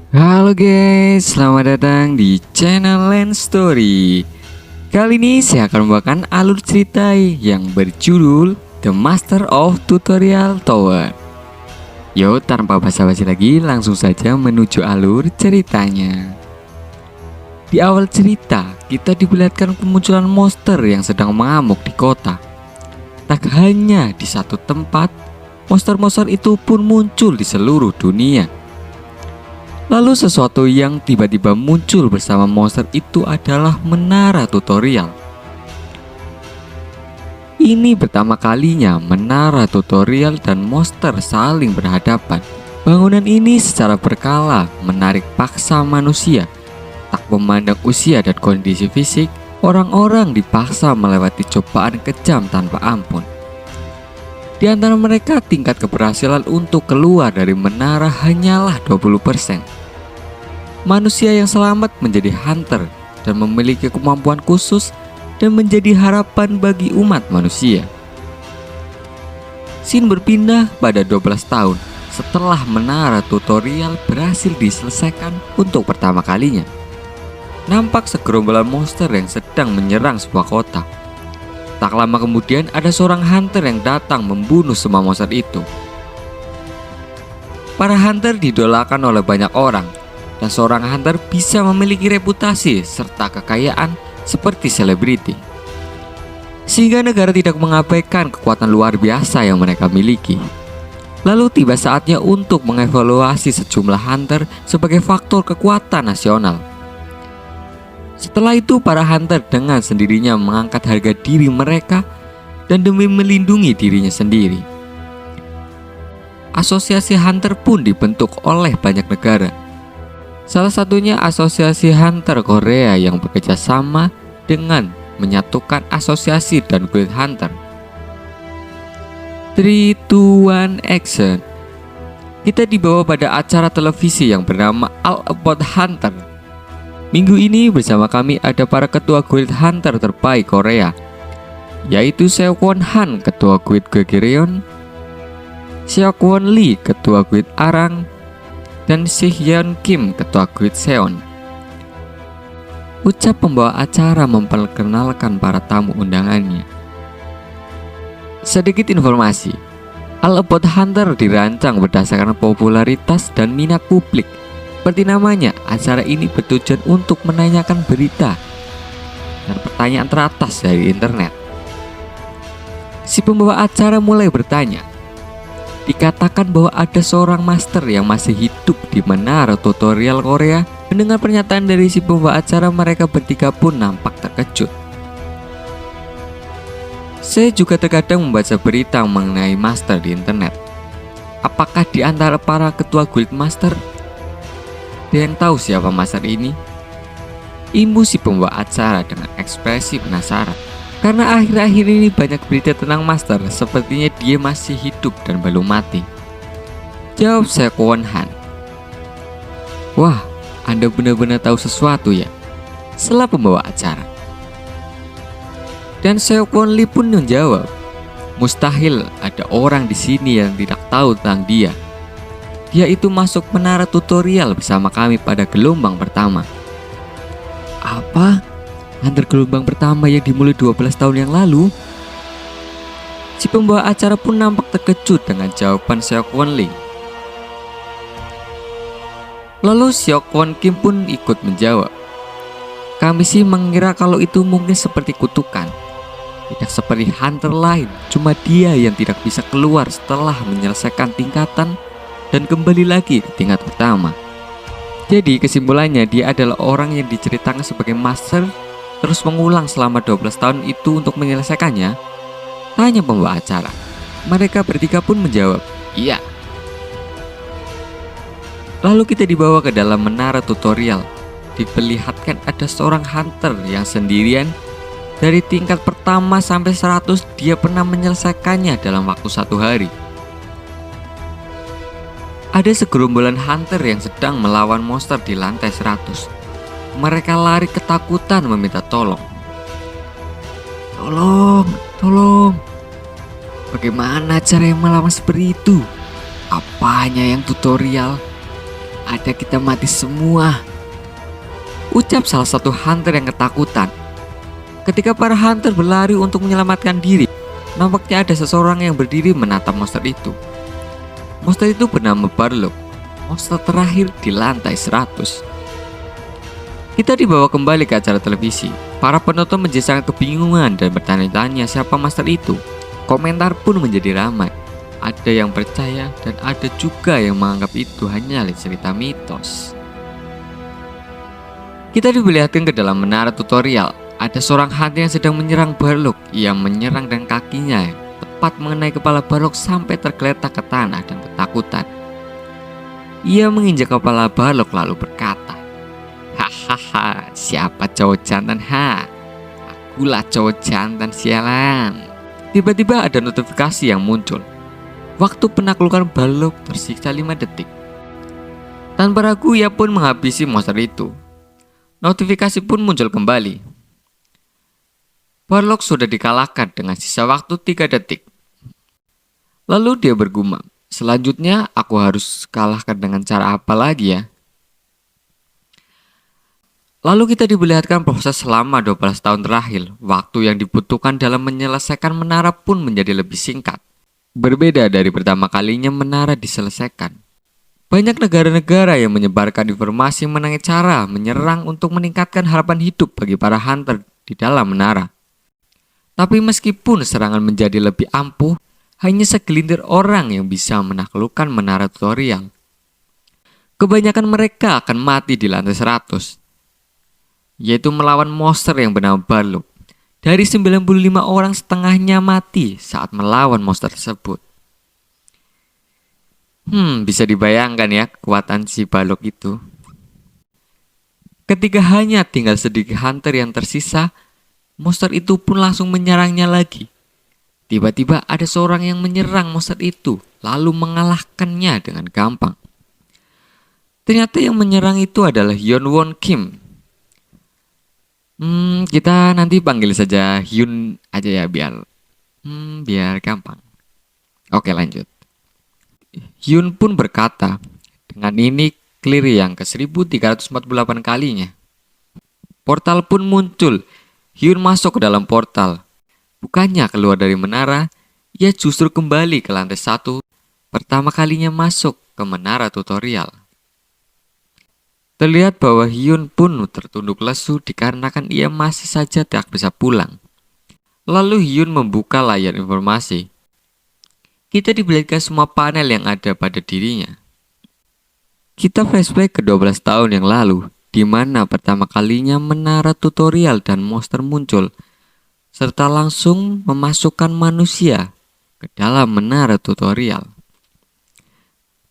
Halo guys, selamat datang di channel Lens Story. Kali ini saya akan membawakan alur cerita yang berjudul The Master of Tutorial Tower. Yuk, tanpa basa-basi lagi, langsung saja menuju alur ceritanya. Di awal cerita, kita diperlihatkan kemunculan monster yang sedang mengamuk di kota. Tak hanya di satu tempat, monster-monster itu pun muncul di seluruh dunia. Lalu sesuatu yang tiba-tiba muncul bersama monster itu adalah menara tutorial. Ini pertama kalinya menara tutorial dan monster saling berhadapan. Bangunan ini secara berkala menarik paksa manusia. Tak memandang usia dan kondisi fisik, orang-orang dipaksa melewati cobaan kejam tanpa ampun. Di antara mereka tingkat keberhasilan untuk keluar dari menara hanyalah 20%. Manusia yang selamat menjadi hunter dan memiliki kemampuan khusus dan menjadi harapan bagi umat manusia. Scene berpindah pada 12 tahun setelah menara tutorial berhasil diselesaikan untuk pertama kalinya. Nampak segerombolan monster yang sedang menyerang sebuah kota. Tak lama kemudian ada seorang hunter yang datang membunuh semua monster itu. Para hunter didolakan oleh banyak orang, dan seorang hunter bisa memiliki reputasi serta kekayaan seperti selebriti. Sehingga negara tidak mengabaikan kekuatan luar biasa yang mereka miliki. Lalu tiba saatnya untuk mengevaluasi sejumlah hunter sebagai faktor kekuatan nasional. Setelah itu para hunter dengan sendirinya mengangkat harga diri mereka dan demi melindungi dirinya sendiri. Asosiasi hunter pun dibentuk oleh banyak negara. Salah satunya Asosiasi Hunter Korea yang bekerja sama dengan menyatukan asosiasi dan guild hunter. 3, 2, 1, action. Kita dibawa pada acara televisi yang bernama All About Hunter. Minggu ini bersama kami ada para ketua guild hunter terbaik Korea, yaitu Seokwon Han, ketua guild Gegerion, Seokwon Lee, ketua guild Arang, dan Sihyeon Kim, ketua guild Seon. Ucap pembawa acara memperkenalkan para tamu undangannya. Sedikit informasi, All About Hunter dirancang berdasarkan popularitas dan minat publik. Seperti namanya, acara ini bertujuan untuk menanyakan berita dan pertanyaan teratas dari internet. Si pembawa acara mulai bertanya. Dikatakan bahwa ada seorang master yang masih hidup di menara tutorial Korea. Mendengar pernyataan dari si pembawa acara, mereka bertiga pun nampak terkejut. Saya juga terkadang membaca berita mengenai master di internet. Apakah di antara para ketua guild master ada yang tahu siapa master ini? Imbu si pembawa acara dengan ekspresi penasaran. Karena akhir-akhir ini banyak berita tentang master, sepertinya dia masih hidup dan belum mati. Jawab Seokwon Han. Wah, Anda benar-benar tahu sesuatu ya, sela pembawa acara. Dan Seokwon Lee pun menjawab, mustahil ada orang di sini yang tidak tahu tentang dia. Dia itu masuk menara tutorial bersama kami pada gelombang pertama. Apa? Hunter gelombang pertama yang dimulai 12 tahun yang lalu? Si pembawa acara pun nampak terkejut dengan jawaban Seokwon Lee. Lalu Seokwon Kim pun ikut menjawab. Kami sih mengira kalau itu mungkin seperti kutukan. Tidak seperti hunter lain, cuma dia yang tidak bisa keluar setelah menyelesaikan tingkatan dan kembali lagi ke tingkat pertama. Jadi kesimpulannya dia adalah orang yang diceritakan sebagai master terus mengulang selama 12 tahun itu untuk menyelesaikannya? Tanya pembawa acara. Mereka bertiga pun menjawab, iya. Lalu kita dibawa ke dalam menara tutorial. Diperlihatkan ada seorang hunter yang sendirian. Dari tingkat pertama sampai 100 dia pernah menyelesaikannya dalam waktu 1 hari. Ada segerombolan hunter yang sedang melawan monster di lantai 100. Mereka lari ketakutan meminta tolong. Tolong. Bagaimana cara yang melawan seperti itu? Apanya yang tutorial? ada kita mati semua, ucap salah satu hunter yang ketakutan. Ketika para hunter berlari untuk menyelamatkan diri, nampaknya ada seseorang yang berdiri menatap monster itu. Monster itu bernama Barlock, monster terakhir di lantai 100. Kita dibawa kembali ke acara televisi. Para penonton menjadi sangat kebingungan dan bertanya-tanya siapa monster itu. Komentar pun menjadi ramai. Ada yang percaya dan ada juga yang menganggap itu hanyalah cerita mitos. Kita diperlihatkan ke dalam menara tutorial. Ada seorang hunter yang sedang menyerang Barlock. Ia menyerang dan kakinya tepat mengenai kepala Barlock sampai tergeletak ke tanah dan ketakutan. Ia menginjak kepala Barlock lalu berkata, "Hahaha, siapa cowok jantan ha? Akulah cowok jantan sialan." Tiba-tiba ada notifikasi yang muncul. Waktu penaklukan Barlock tersisa 5 detik. Tanpa ragu ia pun menghabisi monster itu. Notifikasi pun muncul kembali. Barlock sudah dikalahkan dengan sisa waktu 3 detik. Lalu dia bergumam, "Selanjutnya aku harus kalahkan dengan cara apa lagi ya?" Lalu kita diperlihatkan proses selama 12 tahun terakhir. Waktu yang dibutuhkan dalam menyelesaikan menara pun menjadi lebih singkat. Berbeda dari pertama kalinya menara diselesaikan. Banyak negara-negara yang menyebarkan informasi mengenai cara menyerang untuk meningkatkan harapan hidup bagi para hunter di dalam menara. Tapi meskipun serangan menjadi lebih ampuh, hanya segelintir orang yang bisa menaklukkan menara tutorial. Kebanyakan mereka akan mati di lantai 100, yaitu melawan monster yang bernama Barlock. Dari 95 orang, setengahnya mati saat melawan monster tersebut. Bisa dibayangkan ya kekuatan si Barlock itu. Ketika hanya tinggal sedikit hunter yang tersisa, monster itu pun langsung menyerangnya lagi. Tiba-tiba ada seorang yang menyerang monster itu, lalu mengalahkannya dengan gampang. Ternyata yang menyerang itu adalah Hyun Won Kim. Kita nanti panggil saja Hyun aja ya biar gampang. Oke, lanjut. Hyun pun berkata, dengan ini clear yang ke 1348 kalinya. Portal pun muncul. Hyun masuk ke dalam portal. Bukannya keluar dari menara, ia justru kembali ke lantai 1. Pertama kalinya masuk ke menara tutorial. Terlihat bahwa Hyun pun tertunduk lesu dikarenakan ia masih saja tidak bisa pulang. Lalu Hyun membuka layar informasi. Kita diperlihatkan semua panel yang ada pada dirinya. Kita flashback ke 12 tahun yang lalu, di mana pertama kalinya menara tutorial dan monster muncul, serta langsung memasukkan manusia ke dalam menara tutorial.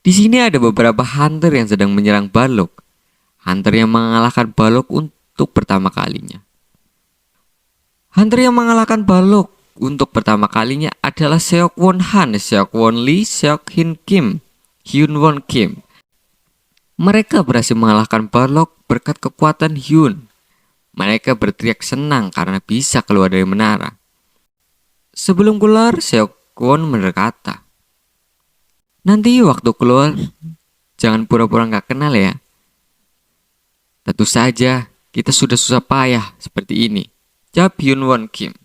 Di sini ada beberapa hunter yang sedang menyerang Barlock. Hunter yang mengalahkan Barlock untuk pertama kalinya. Hunter yang mengalahkan Barlock untuk pertama kalinya adalah Seok Won Han, Seok Won Lee, Seok Hin Kim, Hyun Won Kim. Mereka berhasil mengalahkan Barlock berkat kekuatan Hyun. Mereka berteriak senang karena bisa keluar dari menara. Sebelum keluar, Seok Won berkata, "Nanti waktu keluar, jangan pura-pura gak kenal ya. Tentu saja, kita sudah susah payah seperti ini," jawab Hyun Won Kim.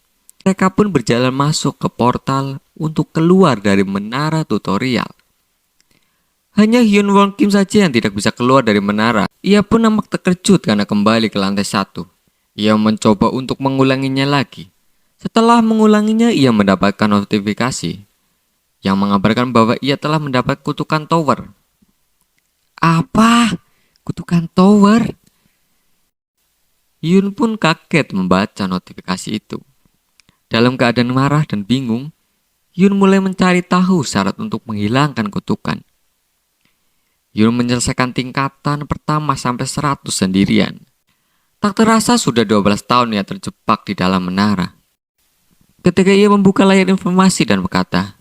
Mereka pun berjalan masuk ke portal untuk keluar dari menara tutorial. Hanya Hyun Won Kim saja yang tidak bisa keluar dari menara. Ia pun nampak terkejut karena kembali ke lantai 1. Ia mencoba untuk mengulanginya lagi. Setelah mengulanginya, ia mendapatkan notifikasi yang mengabarkan bahwa ia telah mendapat kutukan tower. Apa? Kutukan tower? Hyun pun kaget membaca notifikasi itu. Dalam keadaan marah dan bingung, Hyun mulai mencari tahu syarat untuk menghilangkan kutukan. Hyun menyelesaikan tingkatan pertama sampai 100 sendirian. Tak terasa sudah 12 tahun ia terjebak di dalam menara. Ketika ia membuka layar informasi dan berkata,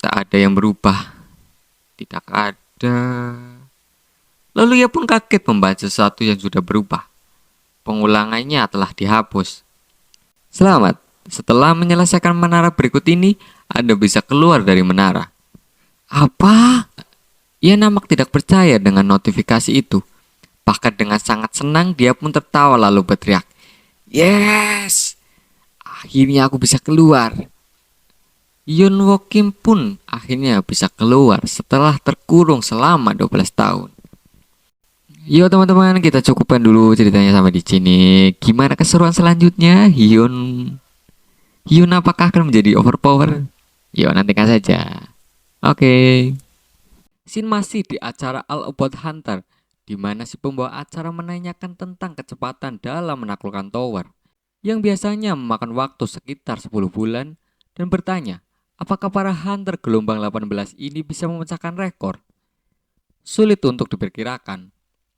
tak ada yang berubah. Tidak ada. Lalu ia pun kaget membaca sesuatu yang sudah berubah. Pengulangannya telah dihapus. Selamat, setelah menyelesaikan menara berikut ini, Anda bisa keluar dari menara. Apa? Ia nampak tidak percaya dengan notifikasi itu. Bahkan dengan sangat senang dia pun tertawa lalu berteriak, "Yes! Akhirnya aku bisa keluar." Yoon Woo Kim pun akhirnya bisa keluar setelah terkurung selama 12 tahun. Yo teman-teman, kita cukupkan dulu ceritanya sampai di sini. Gimana keseruan selanjutnya? Hyun apakah akan menjadi overpower? Yo nantikan saja. Oke. Scene masih di acara All About Hunter, di mana si pembawa acara menanyakan tentang kecepatan dalam menaklukkan tower, yang biasanya memakan waktu sekitar 10 bulan, dan bertanya, apakah para hunter gelombang 18 ini bisa memecahkan rekor? Sulit untuk diperkirakan,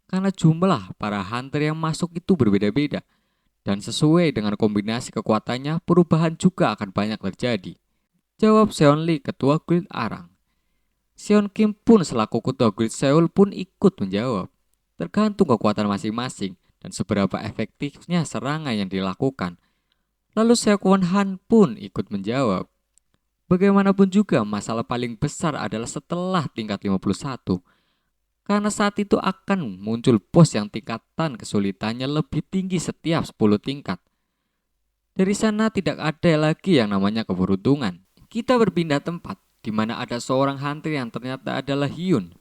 karena jumlah para hunter yang masuk itu berbeda-beda, dan sesuai dengan kombinasi kekuatannya, perubahan juga akan banyak terjadi. Jawab Seon Lee, ketua guild Arang. Seon Kim pun selaku ketua guild Seoul pun ikut menjawab. Tergantung kekuatan masing-masing dan seberapa efektifnya serangan yang dilakukan. Lalu Sekwon Han pun ikut menjawab. Bagaimanapun juga masalah paling besar adalah setelah tingkat 51. Karena saat itu akan muncul bos yang tingkatan kesulitannya lebih tinggi setiap 10 tingkat. Dari sana tidak ada lagi yang namanya keberuntungan. Kita berpindah tempat, di mana ada seorang hunter yang ternyata adalah Hyun,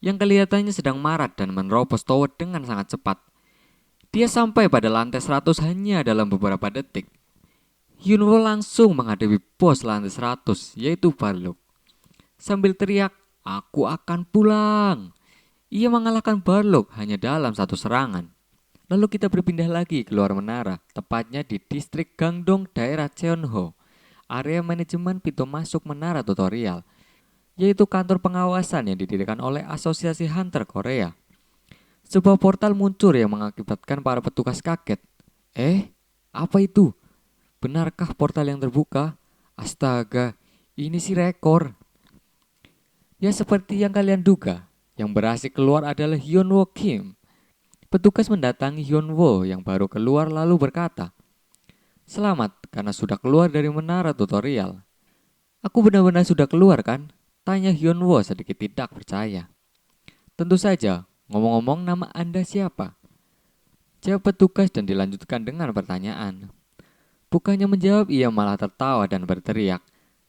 yang kelihatannya sedang marah dan menerobos tower dengan sangat cepat. Dia sampai pada lantai 100 hanya dalam beberapa detik. Hyunwoo langsung menghadapi bos lantai 100, yaitu Barlock. Sambil teriak, "Aku akan pulang." Ia mengalahkan Barlock hanya dalam satu serangan. Lalu kita berpindah lagi keluar menara, tepatnya di distrik Gangdong daerah Cheonho, area manajemen pintu masuk menara tutorial, yaitu kantor pengawasan yang didirikan oleh Asosiasi Hunter Korea. Sebuah portal muncul yang mengakibatkan para petugas kaget. Apa itu? Benarkah portal yang terbuka? Astaga, ini sih rekor. Ya seperti yang kalian duga, yang berhasil keluar adalah Hyun Woo Kim. Petugas mendatangi Hyun Woo yang baru keluar lalu berkata, "Selamat karena sudah keluar dari menara tutorial." "Aku benar-benar sudah keluar kan?" tanya Hyun Woo sedikit tidak percaya. "Tentu saja, ngomong-ngomong nama Anda siapa?" jawab petugas dan dilanjutkan dengan pertanyaan. Bukannya menjawab, ia malah tertawa dan berteriak,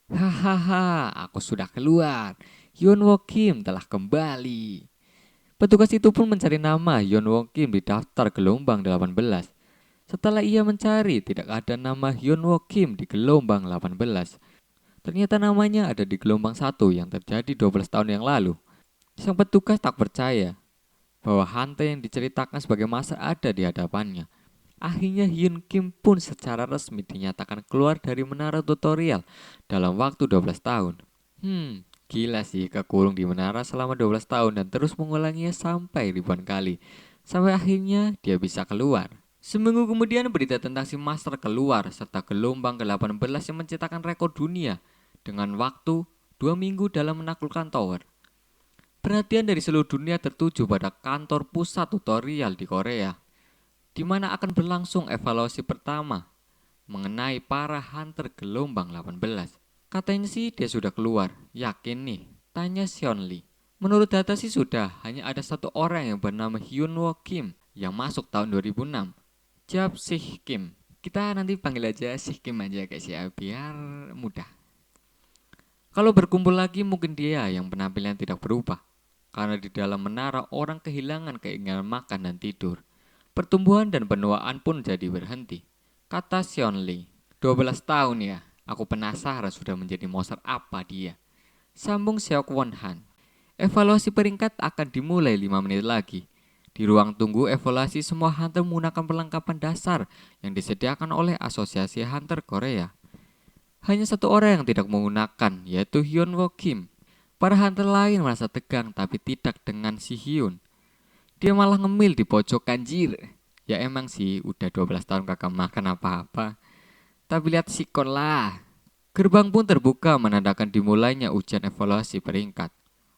"Hahaha, aku sudah keluar. Hyun Woo Kim telah kembali." Petugas itu pun mencari nama Hyun Woo Kim di daftar gelombang 18. Setelah ia mencari, tidak ada nama Hyun Woo Kim di gelombang 18. Ternyata namanya ada di gelombang 1 yang terjadi 12 tahun yang lalu. Sang petugas tak percaya bahwa hantu yang diceritakan sebagai masa ada di hadapannya. Akhirnya Hyun Kim pun secara resmi dinyatakan keluar dari menara tutorial dalam waktu 12 tahun. Gila sih, kekurung di menara selama 12 tahun dan terus mengulanginya sampai ribuan kali. Sampai akhirnya dia bisa keluar. Seminggu kemudian berita tentang si Master keluar serta gelombang ke-18 yang menciptakan rekor dunia dengan waktu 2 minggu dalam menaklukkan tower. Perhatian dari seluruh dunia tertuju pada kantor pusat tutorial di Korea, di mana akan berlangsung evaluasi pertama mengenai para hunter gelombang 18. Katanya sih dia sudah keluar, yakin nih? Tanya Seon Lee. Menurut data sih sudah, hanya ada satu orang yang bernama Hyun Woo Kim yang masuk tahun 2006. Jawab Sih Kim. Kita nanti panggil aja Sih Kim aja guys ya, biar mudah. Kalau berkumpul lagi mungkin dia yang penampilan tidak berubah. Karena di dalam menara orang kehilangan keinginan makan dan tidur. Pertumbuhan dan penuaan pun jadi berhenti. Kata Seon Lee. 12 tahun ya. Aku penasaran sudah menjadi monster apa dia. Sambung Sekwon Han. Evaluasi peringkat akan dimulai 5 menit lagi. Di ruang tunggu evaluasi semua hunter menggunakan perlengkapan dasar yang disediakan oleh Asosiasi Hunter Korea. Hanya satu orang yang tidak menggunakan, yaitu Hyun Woo Kim. Para hunter lain merasa tegang tapi tidak dengan si Hyun. Dia malah ngemil di pojok kanjir. Ya emang sih udah 12 tahun kagak makan apa-apa. Tapi lihat sikon lah. Gerbang pun terbuka menandakan dimulainya ujian evaluasi peringkat.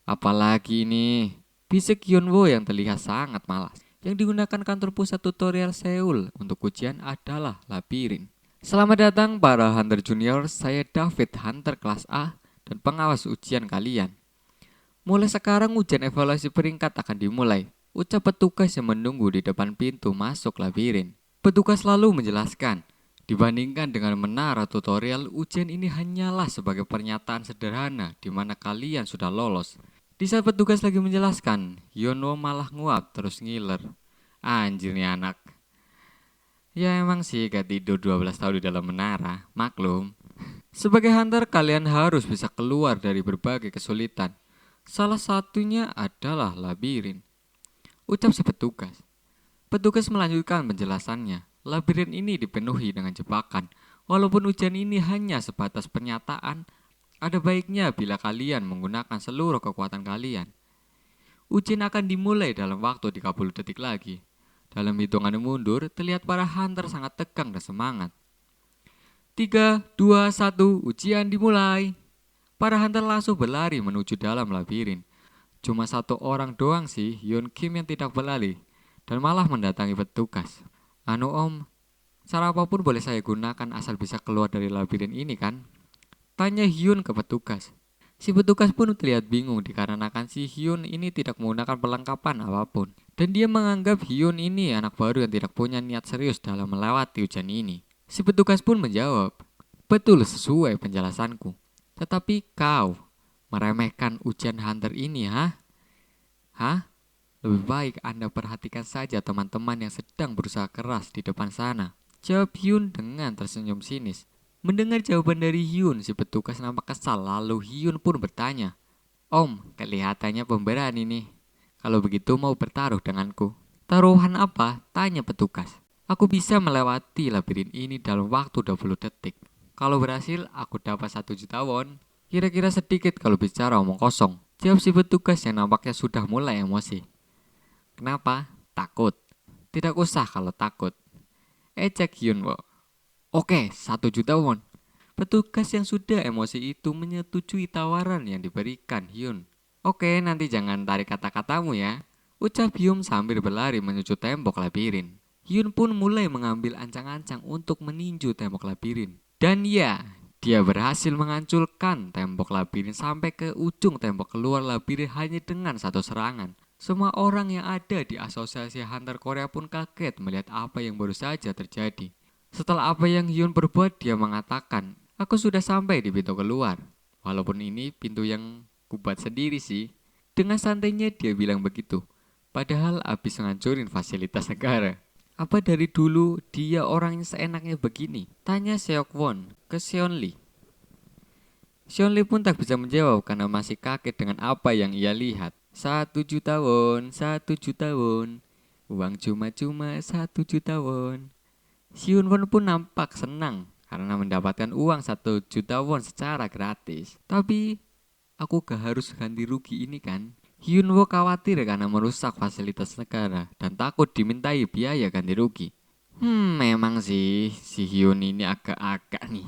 Apalagi ini, bisik Hyunwoo yang terlihat sangat malas. Yang digunakan kantor pusat tutorial Seoul untuk ujian adalah labirin. Selamat datang para Hunter Junior, saya David Hunter kelas A dan pengawas ujian kalian. Mulai sekarang ujian evaluasi peringkat akan dimulai, ucap petugas yang menunggu di depan pintu masuk labirin. Petugas lalu menjelaskan, dibandingkan dengan menara tutorial, ujian ini hanyalah sebagai pernyataan sederhana di mana kalian sudah lolos. Di saat petugas lagi menjelaskan, Yonwo malah nguap terus ngiler. Anjir nih anak. Ya emang sih gak tidur 12 tahun di dalam menara, maklum. Sebagai hunter kalian harus bisa keluar dari berbagai kesulitan. Salah satunya adalah labirin, ucap si petugas. Petugas melanjutkan penjelasannya. Labirin ini dipenuhi dengan jebakan. Walaupun ujian ini hanya sebatas pernyataan, ada baiknya bila kalian menggunakan seluruh kekuatan kalian. Ujian akan dimulai dalam waktu 30 detik lagi. Dalam hitungan mundur, terlihat para hunter sangat tegang dan semangat. 3, 2, 1, ujian dimulai. Para hunter langsung berlari menuju dalam labirin. Cuma satu orang doang sih, Hyun Kim yang tidak berlari dan malah mendatangi petugas. Anu om, cara apapun boleh saya gunakan asal bisa keluar dari labirin ini kan? Tanya Hyun ke petugas. Si petugas pun terlihat bingung dikarenakan si Hyun ini tidak menggunakan perlengkapan apapun. Dan dia menganggap Hyun ini anak baru yang tidak punya niat serius dalam melewati ujian ini. Si petugas pun menjawab, betul sesuai penjelasanku. Tetapi kau meremehkan ujian hunter ini, ha? Hah? Lebih baik Anda perhatikan saja teman-teman yang sedang berusaha keras di depan sana. Jawab Hyun dengan tersenyum sinis. Mendengar jawaban dari Hyun, si petugas nampak kesal. Lalu Hyun pun bertanya, Om, kelihatannya pemberani nih. Kalau begitu mau bertaruh denganku. Taruhan apa? Tanya petugas. Aku bisa melewati labirin ini dalam waktu 20 detik. Kalau berhasil, aku dapat 1 juta won. Kira-kira sedikit kalau bicara omong kosong. Jawab si petugas yang nampaknya sudah mulai emosi. Kenapa? Takut. Tidak usah kalau takut. Ejek Hyunwo. Oke, 1 juta won. Petugas yang sudah emosi itu menyetujui tawaran yang diberikan Hyun. Oke, nanti jangan tarik kata-katamu ya. Ucap Hyun sambil berlari menuju tembok labirin. Hyun pun mulai mengambil ancang-ancang untuk meninju tembok labirin. Dan ya, dia berhasil menghancurkan tembok labirin sampai ke ujung tembok keluar labirin hanya dengan satu serangan. Semua orang yang ada di Asosiasi Hunter Korea pun kaget melihat apa yang baru saja terjadi. Setelah apa yang Hyun perbuat, dia mengatakan, aku sudah sampai di pintu keluar. Walaupun ini pintu yang kubuat sendiri sih. Dengan santainya dia bilang begitu. Padahal habis ngancurin fasilitas negara. Apa dari dulu dia orangnya seenaknya begini? Tanya Seok Won ke Seon Lee. Seon Lee pun tak bisa menjawab karena masih kaget dengan apa yang ia lihat. 1 juta won, 1 juta won. Uang cuma-cuma 1 juta won. Hyun Won pun nampak senang karena mendapatkan uang 1 juta won secara gratis. Tapi aku gak harus ganti rugi ini kan? Hyun Woo khawatir karena merusak fasilitas negara dan takut dimintai biaya ganti rugi. Memang sih si Hyun ini agak-agak nih.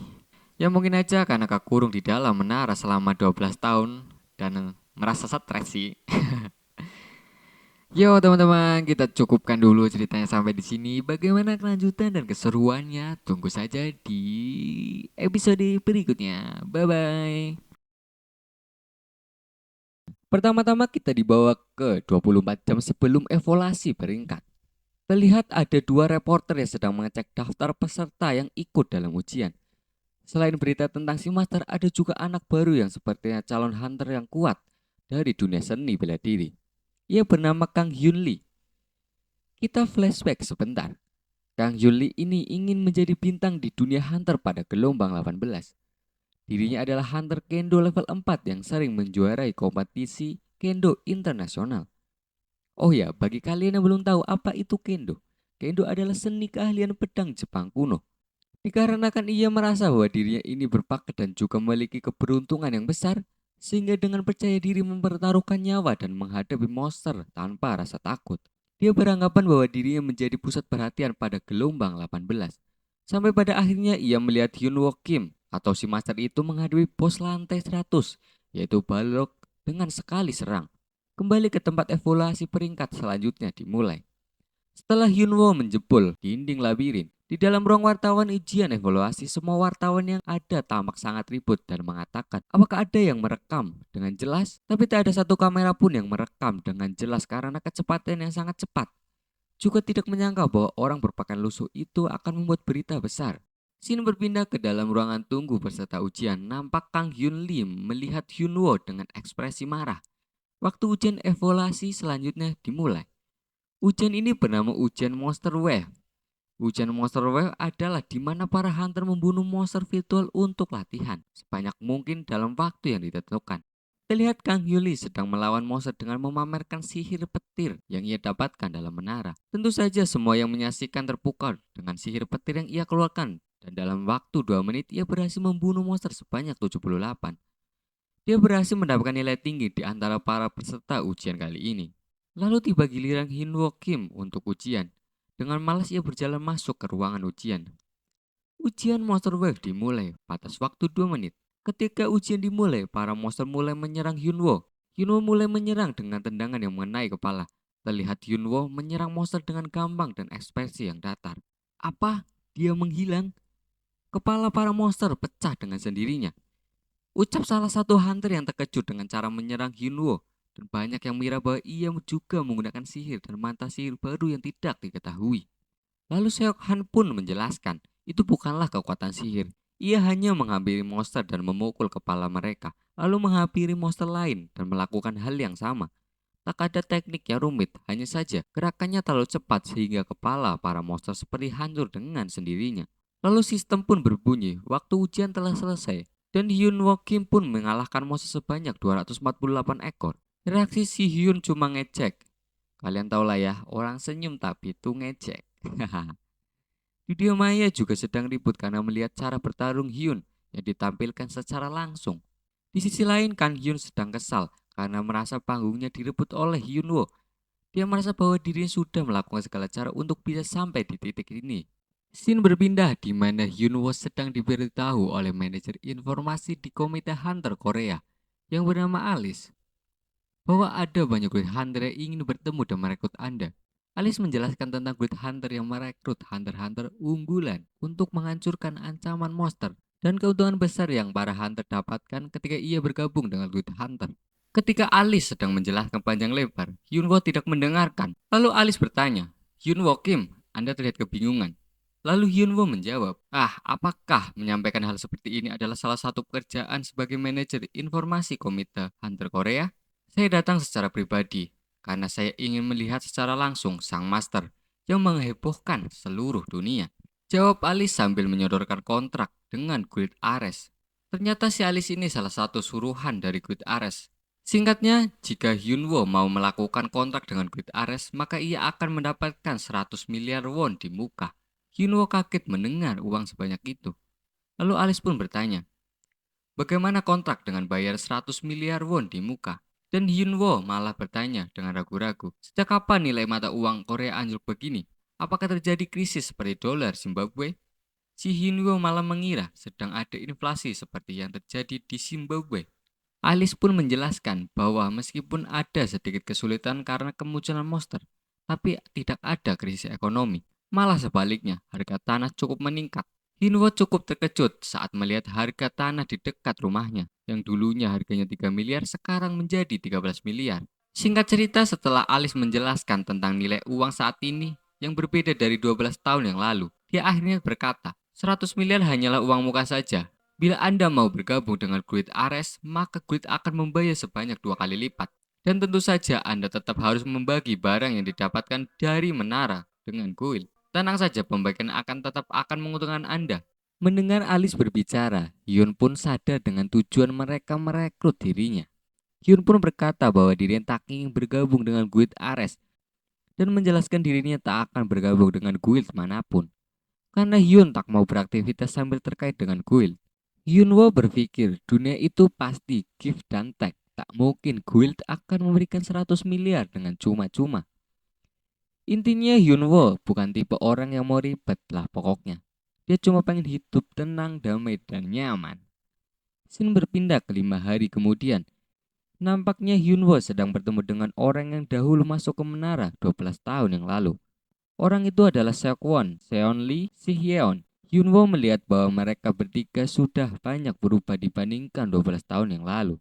Ya mungkin aja karena kekurung di dalam menara selama 12 tahun dan merasa stres sih. Yo teman-teman, kita cukupkan dulu ceritanya sampai di sini. Bagaimana kelanjutan dan keseruannya? Tunggu saja di episode berikutnya. Bye bye. Pertama-tama kita dibawa ke 24 jam sebelum evaluasi peringkat. Terlihat ada 2 reporter yang sedang mengecek daftar peserta yang ikut dalam ujian. Selain berita tentang si Master, ada juga anak baru yang sepertinya calon hunter yang kuat dari dunia seni bela diri. Ia bernama Kang Hyun Lee. Kita flashback sebentar. Kang Hyun Lee ini ingin menjadi bintang di dunia hunter pada gelombang 18. Dirinya adalah hunter kendo level 4 yang sering menjuarai kompetisi kendo internasional. Oh ya, bagi kalian yang belum tahu apa itu kendo. Kendo adalah seni keahlian pedang Jepang kuno. Dikarenakan ia merasa bahwa dirinya ini berbakat dan juga memiliki keberuntungan yang besar, sehingga dengan percaya diri mempertaruhkan nyawa dan menghadapi monster tanpa rasa takut. Dia beranggapan bahwa dirinya menjadi pusat perhatian pada gelombang 18. Sampai pada akhirnya ia melihat Hyun Woo Kim atau si master itu menghadapi bos lantai 100, yaitu Balrog dengan sekali serang. Kembali ke tempat evaluasi peringkat selanjutnya dimulai. Setelah Hyunwoo menjebol dinding labirin, di dalam ruang wartawan ujian evaluasi, semua wartawan yang ada tampak sangat ribut dan mengatakan, apakah ada yang merekam dengan jelas? Tapi tak ada satu kamera pun yang merekam dengan jelas karena kecepatan yang sangat cepat. Juga tidak menyangka bahwa orang berpakaian lusuh itu akan membuat berita besar. Scene berpindah ke dalam ruangan tunggu peserta ujian. Nampak Kang Hyun Lim melihat Hyunwoo dengan ekspresi marah. Waktu ujian evaluasi selanjutnya dimulai. Ujian ini bernama ujian Monster Wave. Ujian Monster Wave adalah di mana para hunter membunuh monster virtual untuk latihan sebanyak mungkin dalam waktu yang ditentukan. Terlihat Kang Yuli sedang melawan monster dengan memamerkan sihir petir yang ia dapatkan dalam menara. Tentu saja semua yang menyaksikan terpukau dengan sihir petir yang ia keluarkan, dan dalam waktu 2 menit ia berhasil membunuh monster sebanyak 78. Dia berhasil mendapatkan nilai tinggi di antara para peserta ujian kali ini. Lalu tiba giliran Hyunwoo Kim untuk ujian. Dengan malas ia berjalan masuk ke ruangan ujian. Ujian Monster Wave dimulai, batas waktu 2 menit. Ketika ujian dimulai, para monster mulai menyerang Hyunwoo. Hyunwoo mulai menyerang dengan tendangan yang mengenai kepala. Terlihat Hyunwoo menyerang monster dengan gampang dan ekspresi yang datar. Apa? Dia menghilang? Kepala para monster pecah dengan sendirinya. Ucap salah satu hunter yang terkejut dengan cara menyerang Hyunwoo. Dan banyak yang mengira bahwa ia juga menggunakan sihir dan mata sihir baru yang tidak diketahui. Lalu Seok Han pun menjelaskan, itu bukanlah kekuatan sihir. Ia hanya menghampiri monster dan memukul kepala mereka, lalu menghampiri monster lain dan melakukan hal yang sama. Tak ada teknik yang rumit, hanya saja gerakannya terlalu cepat sehingga kepala para monster seperti hancur dengan sendirinya. Lalu sistem pun berbunyi, waktu ujian telah selesai, dan Hyunwoo Kim pun mengalahkan monster sebanyak 248 ekor. Reaksi si Hyun cuma ngecek. Kalian tahu lah ya, orang senyum tapi itu ngecek. Dunia maya juga sedang ribut karena melihat cara bertarung Hyun yang ditampilkan secara langsung. Di sisi lain, Kang Hyun sedang kesal karena merasa panggungnya direbut oleh Hyunwoo. Dia merasa bahwa dirinya sudah melakukan segala cara untuk bisa sampai di titik ini. Scene berpindah di mana Hyunwoo sedang diberitahu oleh manajer informasi di Komite Hunter Korea yang bernama Alice bahwa ada banyak Great Hunter yang ingin bertemu dan merekrut Anda. Alice menjelaskan tentang Great Hunter yang merekrut Hunter-Hunter unggulan untuk menghancurkan ancaman monster dan keuntungan besar yang para Hunter dapatkan ketika ia bergabung dengan Great Hunter. Ketika Alice sedang menjelaskan panjang lebar, Hyunwoo tidak mendengarkan. Lalu Alice bertanya, Hyunwoo Kim, Anda terlihat kebingungan. Lalu Hyunwoo menjawab, apakah menyampaikan hal seperti ini adalah salah satu pekerjaan sebagai manajer informasi Komite Hunter Korea? Saya datang secara pribadi karena saya ingin melihat secara langsung sang master yang menghebohkan seluruh dunia. Jawab Alice sambil menyodorkan kontrak dengan Guild Ares. Ternyata si Alice ini salah satu suruhan dari Guild Ares. Singkatnya, jika Hyunwoo mau melakukan kontrak dengan Guild Ares, maka ia akan mendapatkan 100 miliar won di muka. Hyunwoo kaget mendengar uang sebanyak itu. Lalu Alice pun bertanya, bagaimana kontrak dengan bayar 100 miliar won di muka? Dan Hyunwoo malah bertanya dengan ragu-ragu, sejak kapan nilai mata uang Korea anjlok begini? Apakah terjadi krisis seperti dolar Zimbabwe? Si Hyunwoo malah mengira sedang ada inflasi seperti yang terjadi di Zimbabwe. Alice pun menjelaskan bahwa meskipun ada sedikit kesulitan karena kemunculan monster, tapi tidak ada krisis ekonomi. Malah sebaliknya, harga tanah cukup meningkat. Hyunwoo cukup terkejut saat melihat harga tanah di dekat rumahnya, yang dulunya harganya 3 miliar sekarang menjadi 13 miliar. Singkat cerita, setelah Alice menjelaskan tentang nilai uang saat ini yang berbeda dari 12 tahun yang lalu, dia akhirnya berkata, 100 miliar hanyalah uang muka saja. Bila Anda mau bergabung dengan Guild Ares, maka Guild akan membayar sebanyak 2 kali lipat. Dan tentu saja Anda tetap harus membagi barang yang didapatkan dari menara dengan Guild. Tenang saja, pembagian tetap akan menguntungkan Anda. Mendengar Alice berbicara, Hyun pun sadar dengan tujuan mereka merekrut dirinya. Hyun pun berkata bahwa dirinya tak ingin bergabung dengan Guild Ares dan menjelaskan dirinya tak akan bergabung dengan guild manapun. Karena Hyun tak mau beraktivitas sambil terkait dengan guild. Hyunwoo berpikir dunia itu pasti give dan take. Tak mungkin guild akan memberikan 100 miliar dengan cuma-cuma. Intinya Hyunwoo bukan tipe orang yang mau ribet lah pokoknya. Dia cuma pengen hidup tenang, damai, dan nyaman. Scene berpindah ke 5 hari kemudian. Nampaknya Hyunwoo sedang bertemu dengan orang yang dahulu masuk ke menara 12 tahun yang lalu. Orang itu adalah Seokwon, Seonli, Sihyeon. Hyunwoo melihat bahwa mereka bertiga sudah banyak berubah dibandingkan 12 tahun yang lalu.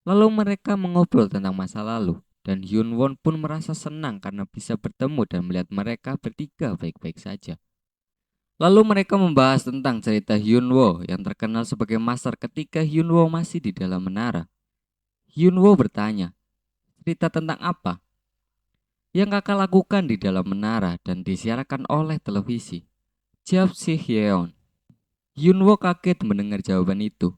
Lalu mereka mengobrol tentang masa lalu, dan Hyunwoo pun merasa senang karena bisa bertemu dan melihat mereka bertiga baik-baik saja. Lalu mereka membahas tentang cerita Hyunwoo yang terkenal sebagai master ketika Hyunwoo masih di dalam menara. Hyunwoo bertanya, cerita tentang apa yang kakak lakukan di dalam menara dan disiarkan oleh televisi? Jawab Si Hyeon. Hyunwoo kaget mendengar jawaban itu.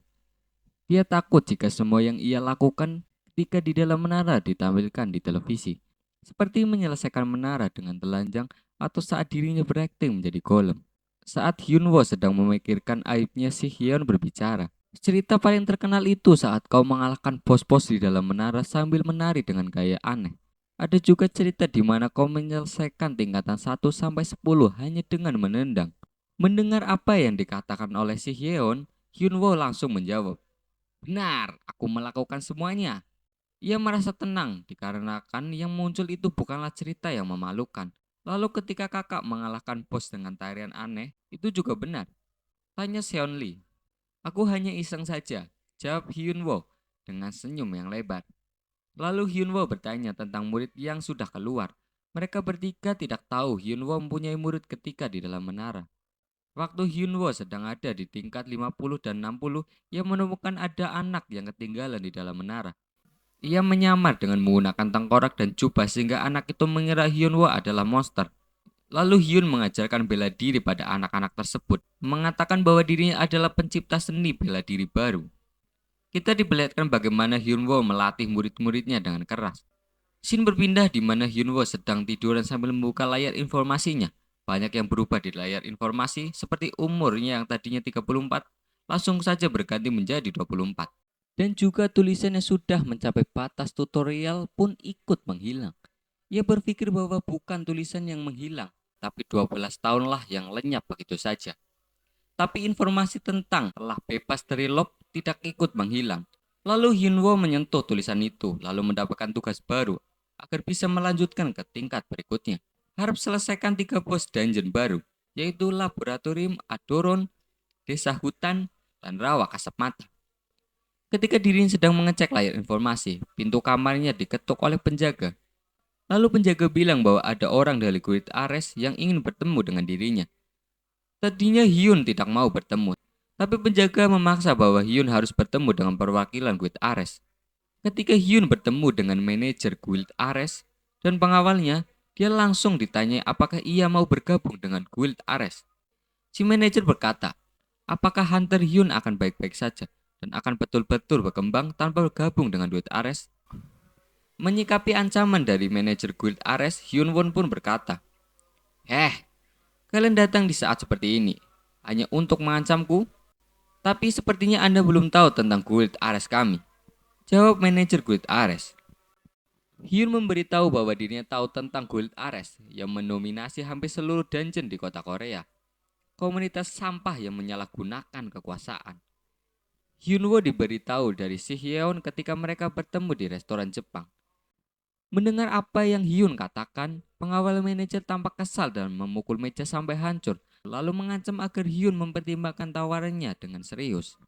Dia takut jika semua yang ia lakukan ketika di dalam menara ditampilkan di televisi, seperti menyelesaikan menara dengan telanjang atau saat dirinya berakting menjadi golem. Saat Hyunwoo sedang memikirkan aibnya, Si Hyeon berbicara. Cerita paling terkenal itu saat kau mengalahkan bos-bos di dalam menara sambil menari dengan gaya aneh. Ada juga cerita di mana kau menyelesaikan tingkatan 1 sampai 10 hanya dengan menendang. Mendengar apa yang dikatakan oleh Si Hyeon, Hyunwoo langsung menjawab, benar, aku melakukan semuanya. Ia merasa tenang dikarenakan yang muncul itu bukanlah cerita yang memalukan. Lalu ketika kakak mengalahkan bos dengan tarian aneh, itu juga benar. Tanya Seonli. Aku hanya iseng saja, jawab Hyunwoo dengan senyum yang lebar. Lalu Hyunwoo bertanya tentang murid yang sudah keluar. Mereka bertiga tidak tahu Hyunwoo mempunyai murid ketika di dalam menara. Waktu Hyunwoo sedang ada di tingkat 50 dan 60, ia menemukan ada anak yang ketinggalan di dalam menara. Ia menyamar dengan menggunakan tengkorak dan jubah sehingga anak itu mengira Hyunwoo adalah monster. Lalu Hyun mengajarkan bela diri pada anak-anak tersebut, mengatakan bahwa dirinya adalah pencipta seni bela diri baru. Kita diperlihatkan bagaimana Hyunwoo melatih murid-muridnya dengan keras. Scene berpindah di mana Hyunwoo sedang tiduran sambil membuka layar informasinya. Banyak yang berubah di layar informasi, seperti umurnya yang tadinya 34, langsung saja berganti menjadi 24. Dan juga tulisan yang sudah mencapai batas tutorial pun ikut menghilang. Ia berpikir bahwa bukan tulisan yang menghilang, tapi 12 tahunlah yang lenyap begitu saja. Tapi informasi tentang telah bebas dari lob tidak ikut menghilang. Lalu Hyunwoo menyentuh tulisan itu, lalu mendapatkan tugas baru agar bisa melanjutkan ke tingkat berikutnya. Harap selesaikan 3 bos dungeon baru, yaitu Laboratorium Adoron, Desa Hutan, dan Rawa Kasat Mata. Ketika dirinya sedang mengecek layar informasi, pintu kamarnya diketuk oleh penjaga. Lalu penjaga bilang bahwa ada orang dari Guild Ares yang ingin bertemu dengan dirinya. Tadinya Hyun tidak mau bertemu, tapi penjaga memaksa bahwa Hyun harus bertemu dengan perwakilan Guild Ares. Ketika Hyun bertemu dengan manajer Guild Ares dan pengawalnya, dia langsung ditanya apakah ia mau bergabung dengan Guild Ares. Si manajer berkata, apakah Hunter Hyun akan baik-baik saja dan akan betul-betul berkembang tanpa bergabung dengan Guild Ares? Menyikapi ancaman dari manajer Guild Ares, Hyunwoo pun berkata, kalian datang di saat seperti ini hanya untuk mengancamku? Tapi sepertinya Anda belum tahu tentang Guild Ares kami, jawab manajer Guild Ares. Hyun memberitahu bahwa dirinya tahu tentang Guild Ares yang mendominasi hampir seluruh dungeon di kota Korea. Komunitas sampah yang menyalahgunakan kekuasaan. Hyunwoo diberitahu dari Si Hyeon ketika mereka bertemu di restoran Jepang. Mendengar apa yang Hyun katakan, pengawal manajer tampak kesal dan memukul meja sampai hancur, lalu mengancam agar Hyun mempertimbangkan tawarannya dengan serius.